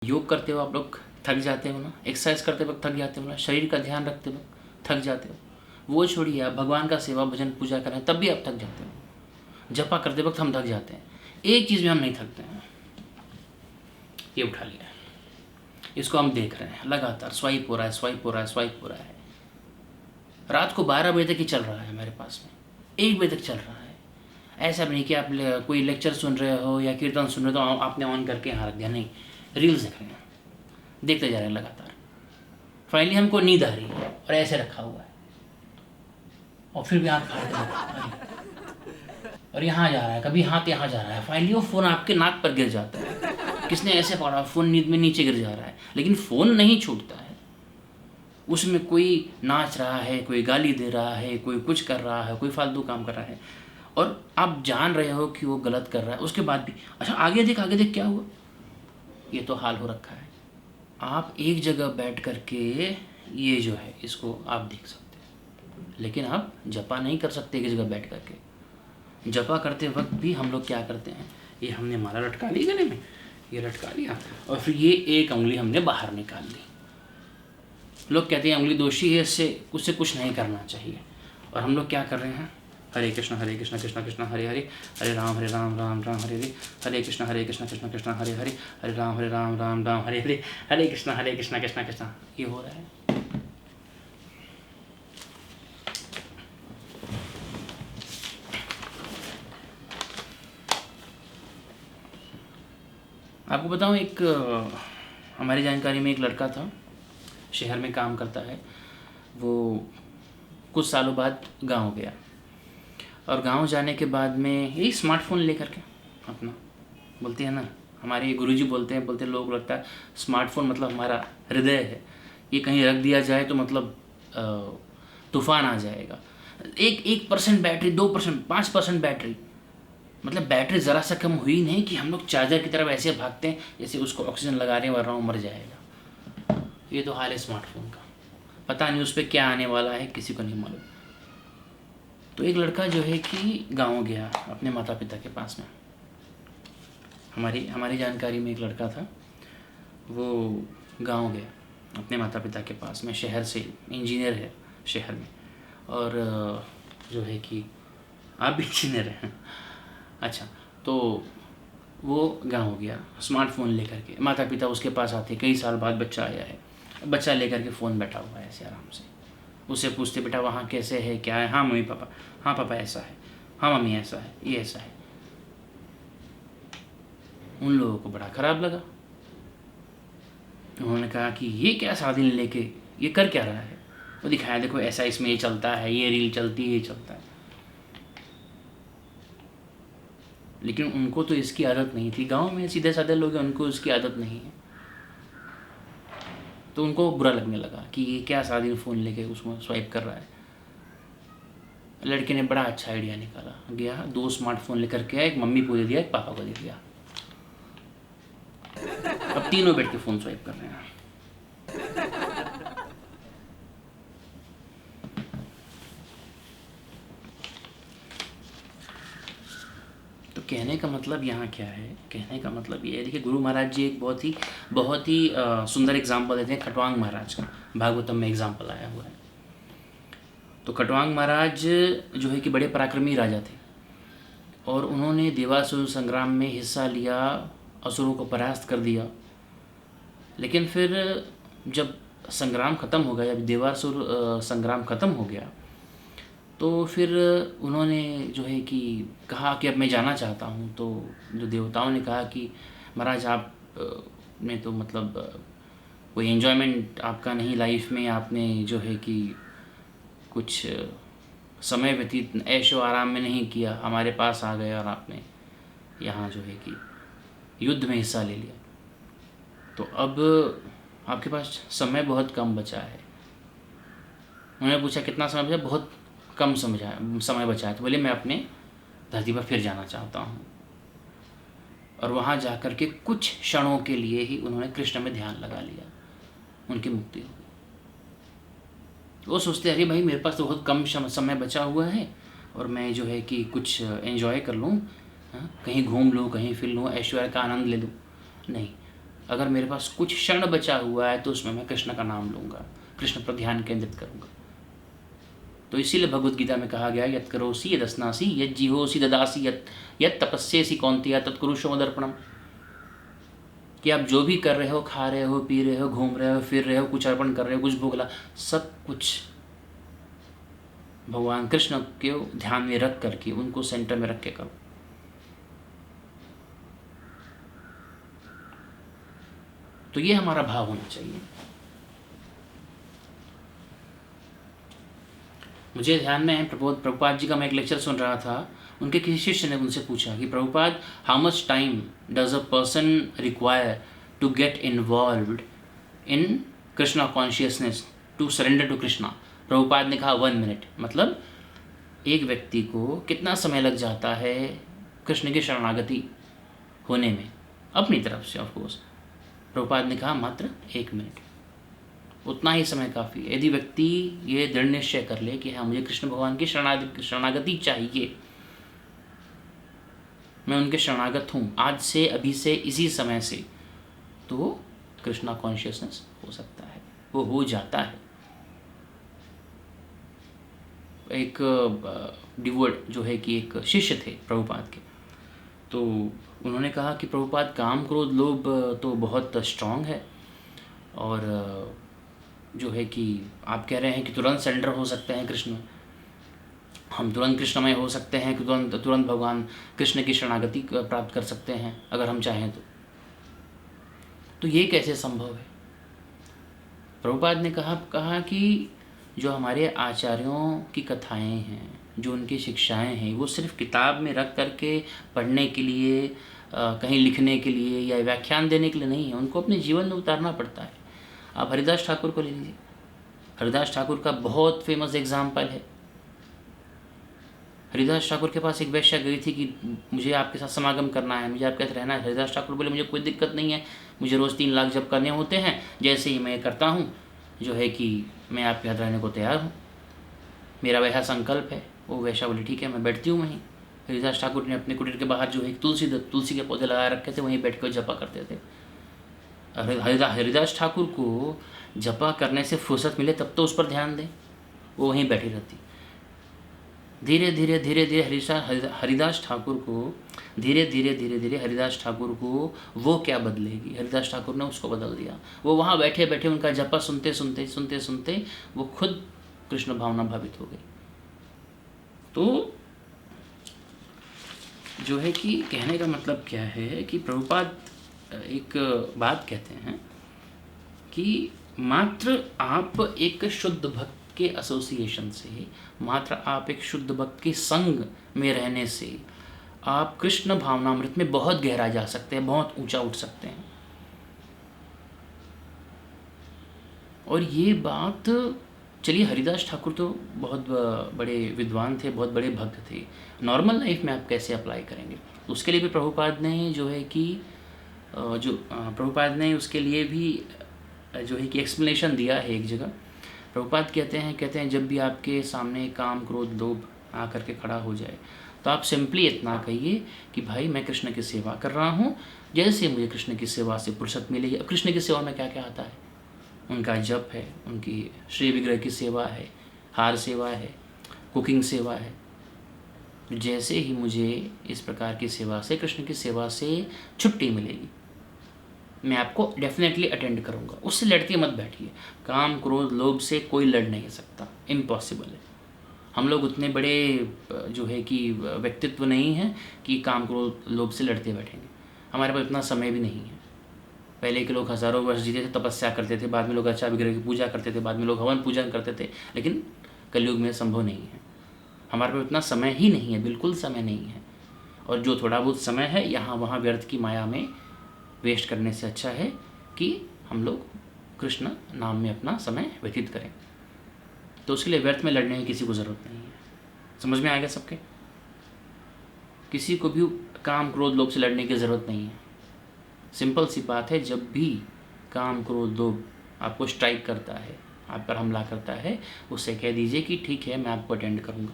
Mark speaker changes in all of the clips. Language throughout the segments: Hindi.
Speaker 1: योग करते हो आप लोग थक जाते हो ना, एक्सरसाइज करते वक्त थक जाते हो ना, शरीर का ध्यान रखते वक्त थक जाते हो। वो छोड़िए, आप भगवान का सेवा भजन पूजा करें तब भी आप थक जाते हो। जपा करते वक्त हम थक जाते हैं, एक चीज़ में हम नहीं थकते हैं। ये उठा लिया, इसको हम देख रहे हैं, लगातार स्वाइप हो रहा है, स्वाइप हो रहा है, स्वाइप हो रहा है। रात को 12 बजे तक ही चल रहा है मेरे पास में, 1 बजे तक चल रहा है। ऐसा भी नहीं कि आप कोई लेक्चर सुन रहे हो या कीर्तन सुन रहे हो तो आपने ऑन करके यहाँ रख दिया, नहीं, रील्स देख रहे हैं, देखते जा रहे हैं लगातार। फाइनली हमको नींद आ रही है और ऐसे रखा हुआ है, और फिर भी आँख फाड़ और यहाँ जा रहा है, कभी हाथ यहाँ जा रहा है। फाइनली वो फ़ोन आपके नाक पर गिर जाता है, किसने ऐसे पकड़ा, फ़ोन नींद में नीचे गिर जा रहा है, लेकिन फ़ोन नहीं छूटता है। उसमें कोई नाच रहा है, कोई गाली दे रहा है, कोई कुछ कर रहा है, कोई फालतू काम कर रहा है, और आप जान रहे हो कि वो गलत कर रहा है, उसके बाद भी अच्छा आगे देख क्या हुआ। ये तो हाल हो रखा है। आप एक जगह बैठ कर के ये जो है इसको आप देख सकते हैं, लेकिन आप जपा नहीं कर सकते एक जगह बैठ कर के। जपा करते वक्त भी हम लोग क्या करते हैं, ये हमने माला लटका ली गले में, ये लटका लिया और फिर ये एक उंगली हमने बाहर निकाल ली। लोग कहते हैं उंगली दोषी है, उससे कुछ नहीं करना चाहिए, और हम लोग क्या कर रहे हैं, हरे कृष्ण कृष्ण कृष्ण हरे हरे, हरे राम राम राम हरे हरे, हरे कृष्ण कृष्ण कृष्ण हरे हरे, हरे राम राम राम हरे हरे, हरे कृष्ण कृष्ण कृष्ण। ये हो रहा है। आपको बताऊं, एक हमारी जानकारी में एक लड़का था, शहर में काम करता है। वो कुछ सालों बाद गांव गया, और गांव जाने के बाद में यही स्मार्टफोन लेकर के अपना, बोलते हैं ना हमारे गुरुजी बोलते हैं लोग, लगता है स्मार्टफोन मतलब हमारा हृदय है, ये कहीं रख दिया जाए तो मतलब तूफान आ जाएगा। 1% बैटरी, 2%, 5% बैटरी, मतलब बैटरी ज़रा सा कम हुई नहीं कि हम लोग चार्जर की तरफ ऐसे भागते हैं जैसे उसको ऑक्सीजन लगा रहे हैं वरना वो मर जाएगा। ये तो हाल है स्मार्टफोन का, पता नहीं उस पर क्या आने वाला है, किसी को नहीं मालूम। तो एक लड़का जो है कि गांव गया अपने माता पिता के पास में। हमारी जानकारी में एक लड़का था, वो गांव गया अपने माता पिता के पास में, शहर से, इंजीनियर है शहर में, और जो है कि आप भी इंजीनियर हैं, अच्छा, तो वो गांव गया स्मार्टफोन लेकर के। माता पिता उसके पास आते, कई साल बाद बच्चा आया है, बच्चा लेकर के फ़ोन बैठा हुआ है ऐसे आराम से। उससे पूछते, बेटा वहाँ कैसे है, क्या है, हाँ मम्मी पापा, हाँ पापा ऐसा है, हाँ मम्मी ऐसा है, ये ऐसा है। उन लोगों को बड़ा ख़राब लगा। उन्होंने कहा कि ये क्या साधन लेके ये कर क्या रहा है। वो दिखाया, देखो ऐसा इसमें ये चलता है, ये रील चलती है, ये चलता है। लेकिन उनको तो इसकी आदत नहीं थी, गांव में सीधे साधे लोग हैं, उनको इसकी आदत नहीं है। तो उनको बुरा लगने लगा कि ये क्या सारा दिन फ़ोन लेके उसमें स्वाइप कर रहा है। लड़के ने बड़ा अच्छा आइडिया निकाला, गया 2 स्मार्टफोन लेकर के आया, एक मम्मी को दे दिया, एक पापा को दे दिया। अब तीनों बैठ के फ़ोन स्वाइप कर रहे हैं। तो कहने का मतलब यहाँ क्या है, कहने का मतलब ये है, देखिए गुरु महाराज जी एक बहुत ही सुंदर एग्जाम्पल देते हैं खटवांग महाराज का, भागवतम में एग्जाम्पल आया हुआ है। तो खटवांग महाराज जो है कि बड़े पराक्रमी राजा थे, और उन्होंने देवासुर संग्राम में हिस्सा लिया, असुरों को परास्त कर दिया। लेकिन फिर जब संग्राम ख़त्म हो गया, जब देवासुर संग्राम ख़त्म हो गया, तो फिर उन्होंने जो है कि कहा कि अब मैं जाना चाहता हूँ। तो जो देवताओं ने कहा कि महाराज आप ने तो मतलब कोई एन्जॉयमेंट आपका नहीं लाइफ में, आपने जो है कि कुछ समय व्यतीत ऐशो आराम में नहीं किया, हमारे पास आ गए और आपने यहाँ जो है कि युद्ध में हिस्सा ले लिया, तो अब आपके पास समय बहुत कम बचा है। उन्होंने पूछा कितना समय बचा, बहुत कम समय बचा है। तो बोले मैं अपने धरती पर फिर जाना चाहता हूँ। और वहाँ जा कर के कुछ क्षणों के लिए ही उन्होंने कृष्ण में ध्यान लगा लिया, उनकी मुक्ति हो गई। वो सोचते अरे भाई मेरे पास तो बहुत कम समय बचा हुआ है, और मैं जो है कि कुछ एंजॉय कर लूँ, कहीं घूम लूँ, कहीं फिर लूँ, ऐश्वर्य का आनंद ले लूँ। नहीं, अगर मेरे पास कुछ क्षण बचा हुआ है तो उसमें मैं कृष्ण का नाम लूँगा, कृष्ण पर ध्यान केंद्रित करूँगा। तो इसीलिए भगवद गीता में कहा गया यत् करोसि यदस्नासि यत् जिहोसि ददासि यत् तपस्येसि कौन्तेय तत्कुरुष्व मदर्पणम्, कि आप जो भी कर रहे हो, खा रहे हो, पी रहे हो, घूम रहे हो, फिर रहे हो, कुछ अर्पण कर रहे हो, कुछ भोगला, सब कुछ भगवान कृष्ण के ध्यान में रख करके, उनको सेंटर में रख के करो। तो ये हमारा भाव होना चाहिए। मुझे ध्यान में है प्रभुपाद जी का मैं एक लेक्चर सुन रहा था, उनके किसी शिष्य ने उनसे पूछा कि Prabhupada, how much time does a person require to get involved in Krishna consciousness to surrender to Krishna. Prabhupada ने कहा 1 मिनट, मतलब एक व्यक्ति को कितना समय लग जाता है कृष्ण की शरणागति होने में, अपनी तरफ से ऑफ कोर्स। प्रभुपाद ने कहा मात्र 1 मिनट, उतना ही समय काफ़ी है। यदि व्यक्ति ये दृढ़ निश्चय कर ले कि हाँ मुझे कृष्ण भगवान की शरणागति चाहिए, मैं उनके शरणागत हूँ आज से, अभी से, इसी समय से, तो कृष्णा कॉन्शियसनेस हो सकता है, वो हो जाता है। एक डिवोट जो है कि एक शिष्य थे प्रभुपाद के, तो उन्होंने कहा कि प्रभुपाद काम क्रोध लोभ तो बहुत स्ट्रांग है, और जो है कि आप कह रहे हैं कि तुरंत सरेंडर हो सकते हैं कृष्ण, हम तुरंत कृष्णमय हो सकते हैं कि तुरंत भगवान कृष्ण की शरणागति प्राप्त कर सकते हैं अगर हम चाहें तो ये कैसे संभव है। प्रभुपाद ने कहा कि जो हमारे आचार्यों की कथाएं हैं, जो उनकी शिक्षाएं हैं, वो सिर्फ किताब में रख करके पढ़ने के लिए, कहीं लिखने के लिए या व्याख्यान देने के लिए नहीं है, उनको अपने जीवन में उतारना पड़ता है। आप हरिदास ठाकुर को ले लीजिए, हरिदास ठाकुर का बहुत फेमस एग्जाम्पल है। हरिदास ठाकुर के पास एक वैश्या गई थी कि मुझे आपके साथ समागम करना है, मुझे आपके साथ रहना है। हरिदास ठाकुर बोले मुझे कोई दिक्कत नहीं है, मुझे रोज़ 3 लाख जप करने होते हैं, जैसे ही मैं करता हूँ जो है कि मैं आपके साथ रहने को तैयार हूँ, मेरा वैसा संकल्प है। वो वैश्या बोली ठीक है मैं बैठती हूँ वहीं। हरिदास ठाकुर ने अपने कुटीर के बाहर जो है तुलसी के पौधे लगा रखे थे, वहीं बैठ कर जपा करते थे। हरिदास ठाकुर को जपा करने से फुर्सत मिले तब तो उस पर ध्यान दें, वो वहीं बैठी रहती। धीरे धीरे हरिदास ठाकुर को वो क्या बदलेगी, हरिदास ठाकुर ने उसको बदल दिया। वो वहाँ बैठे बैठे उनका जपा सुनते वो खुद कृष्ण भावना भावित हो गई। तो जो है कि कहने का मतलब क्या है कि प्रभुपाद एक बात कहते हैं कि मात्र आप एक शुद्ध भक्त के एसोसिएशन से, मात्र आप एक शुद्ध भक्त के संग में रहने से आप कृष्ण भावनामृत में बहुत गहरा जा सकते हैं, बहुत ऊंचा उठ सकते हैं। और ये बात चलिए, हरिदास ठाकुर तो बहुत बड़े विद्वान थे, बहुत बड़े भक्त थे, नॉर्मल लाइफ में आप कैसे अप्लाई करेंगे, उसके लिए भी प्रभुपाद ने जो है कि प्रभुपाद ने उसके लिए भी जो है कि एक्सप्लेनेशन दिया है एक जगह। प्रभुपाद कहते हैं जब भी आपके सामने काम क्रोध लोभ आकर के खड़ा हो जाए तो आप सिंपली इतना कहिए कि भाई मैं कृष्ण की सेवा कर रहा हूँ, जैसे मुझे कृष्ण की सेवा से फुर्सत मिलेगी। अब कृष्ण की सेवा में क्या क्या आता है, उनका जप है, उनकी श्री विग्रह की सेवा है, हार सेवा है, कुकिंग सेवा है। जैसे ही मुझे इस प्रकार की सेवा से, कृष्ण की सेवा से छुट्टी मिलेगी, मैं आपको डेफिनेटली अटेंड करूँगा। उससे लड़के मत बैठिए। काम क्रोध लोभ से कोई लड़ नहीं सकता, इम्पॉसिबल है। हम लोग उतने बड़े जो है कि व्यक्तित्व नहीं हैं कि काम क्रोध लोभ से लड़ते बैठेंगे। हमारे पास इतना समय भी नहीं है। पहले के लोग हज़ारों वर्ष जीते थे, तपस्या करते थे, बाद में लोग अच्छा विग्रह की पूजा करते थे, बाद में लोग हवन पूजन करते थे, लेकिन कलयुग में संभव नहीं है। हमारे पास इतना समय ही नहीं है, बिल्कुल समय नहीं है। और जो थोड़ा बहुत समय है यहाँ वहाँ व्यर्थ की माया में वेस्ट करने से अच्छा है कि हम लोग कृष्ण नाम में अपना समय व्यतीत करें। तो उसके लिए व्यर्थ में लड़ने की किसी को ज़रूरत नहीं है। समझ में आ गया सबके? किसी को भी काम क्रोध लोभ से लड़ने की ज़रूरत नहीं है। सिंपल सी बात है, जब भी काम क्रोध लोभ आपको स्ट्राइक करता है, आप पर हमला करता है, उससे कह दीजिए कि ठीक है मैं आपको अटेंड करूँगा,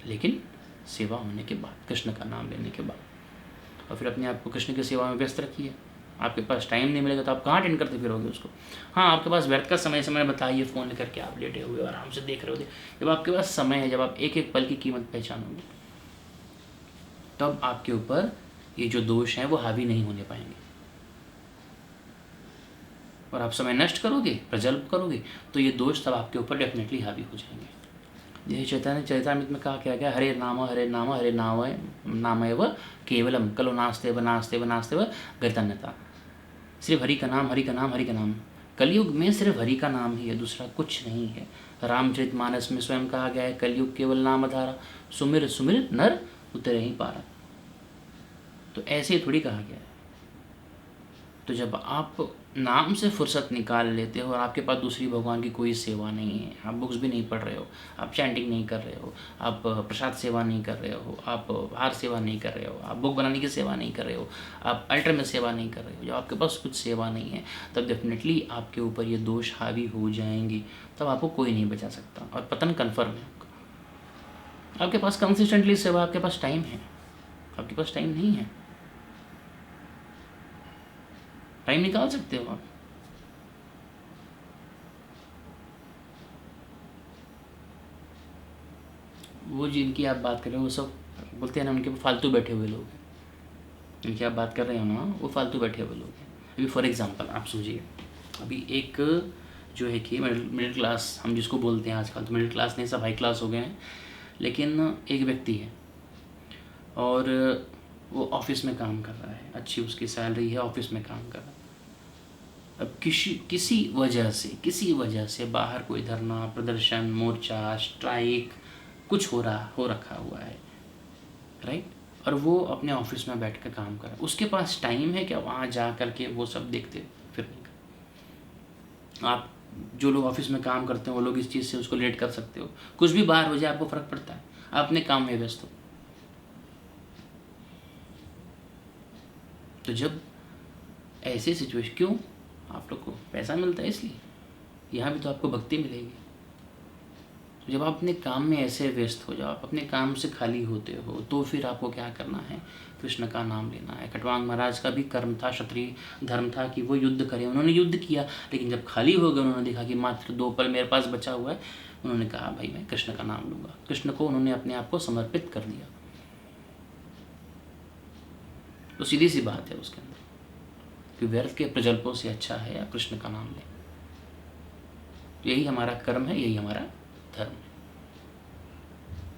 Speaker 1: लेकिन सेवा होने के बाद, कृष्ण का नाम लेने के बाद। और फिर अपने आप को कृष्ण की सेवा में व्यस्त रखिए। आपके पास टाइम नहीं मिलेगा तो आप कहाँ अटेंड करते फिरोगे उसको। हाँ, आपके पास व्यर्थ का समय समय बताइए, फ़ोन करके आप लेटे हुए आराम से देख रहे होते। जब आपके पास समय है, जब आप एक एक पल की कीमत पहचानोगे, तब आपके ऊपर ये जो दोष हैं वो हावी नहीं होने पाएंगे। और आप समय नष्ट करोगे, प्रजल्प करोगे, तो ये दोष तब आपके ऊपर डेफिनेटली हावी हो जाएंगे। जैसे चैतन्य चरितामृत में कहा क्या गया, हरे नाम हरे नाम हरे नाम नामैव केवलम कलो नास्तेव नास्तेव नास्तेव गैतन्यता। सिर्फ हरि का नाम, हरि का नाम, हरि का नाम। कलयुग में सिर्फ हरि का नाम ही है, दूसरा कुछ नहीं है। रामचरितमानस में स्वयं कहा गया है, कलयुग केवल नाम आधारा, सुमिर सुमिर नर उतरे ही पारा। तो ऐसे ही थोड़ी कहा गया है। तो जब आप नाम से फुर्सत निकाल लेते हो और आपके पास दूसरी भगवान की कोई सेवा नहीं है, आप बुक्स भी नहीं पढ़ रहे हो, आप चैंटिंग नहीं कर रहे हो, आप प्रसाद सेवा नहीं कर रहे हो, आप हार सेवा नहीं कर रहे हो, आप बुक बनाने की सेवा नहीं कर रहे हो, आप अल्टर में सेवा नहीं कर रहे हो, जब आपके पास कुछ सेवा नहीं है, तब डेफिनेटली आपके ऊपर ये दोष हावी हो जाएंगी। तब आपको कोई नहीं बचा सकता और पतन कन्फर्म है आपका। आपके पास कंसिस्टेंटली सेवा, आपके पास टाइम है, आपके पास टाइम नहीं है, टाइम निकाल सकते हो आप। वो जिनकी आप बात कर रहे हो वो सब बोलते हैं ना, उनके फालतू बैठे हुए लोग हैं। जिनकी आप बात कर रहे हो ना, वो फालतू बैठे हुए लोग हैं। अभी फॉर एग्जांपल आप समझिए, अभी एक जो है कि मिडिल क्लास हम जिसको बोलते हैं आजकल, तो मिडिल क्लास नहीं, सब हाई क्लास हो गए हैं, लेकिन एक व्यक्ति है और वो ऑफिस में काम कर रहा है, अच्छी उसकी सैलरी है, ऑफिस में काम कर रहा है। अब किसी वजह से बाहर कोई धरना, प्रदर्शन, मोर्चा, स्ट्राइक कुछ हो रखा हुआ है, राइट। और वो अपने ऑफिस में बैठ कर काम कर रहा है। उसके पास टाइम है क्या वहाँ जा कर के वो सब देखते फिरने का? आप जो लोग ऑफिस में काम करते हैं वो लोग इस चीज़ से उसको रिलेट कर सकते हो। कुछ भी बाहर हो जाए आपको फ़र्क पड़ता है, आप अपने काम में व्यस्त हो। तो जब ऐसे सिचुएशन, क्यों आप लोग को पैसा मिलता है इसलिए, यहाँ भी तो आपको भक्ति मिलेगी। तो जब आप अपने काम में ऐसे व्यस्त हो जाओ, आप अपने काम से खाली होते हो, तो फिर आपको क्या करना है, कृष्ण का नाम लेना है। खटवांग महाराज का भी कर्म था, क्षत्रिय धर्म था कि वो युद्ध करें। उन्होंने युद्ध किया, लेकिन जब खाली हो गए, उन्होंने देखा कि मात्र 2 पल मेरे पास बचा हुआ है, उन्होंने कहा भाई मैं कृष्ण का नाम लूँगा। कृष्ण को उन्होंने अपने आप को समर्पित कर दिया। तो सीधी सी बात है उसके अंदर कि व्यर्थ के प्रजल्पों से अच्छा है या कृष्ण का नाम लें। यही हमारा कर्म है, यही हमारा धर्म है।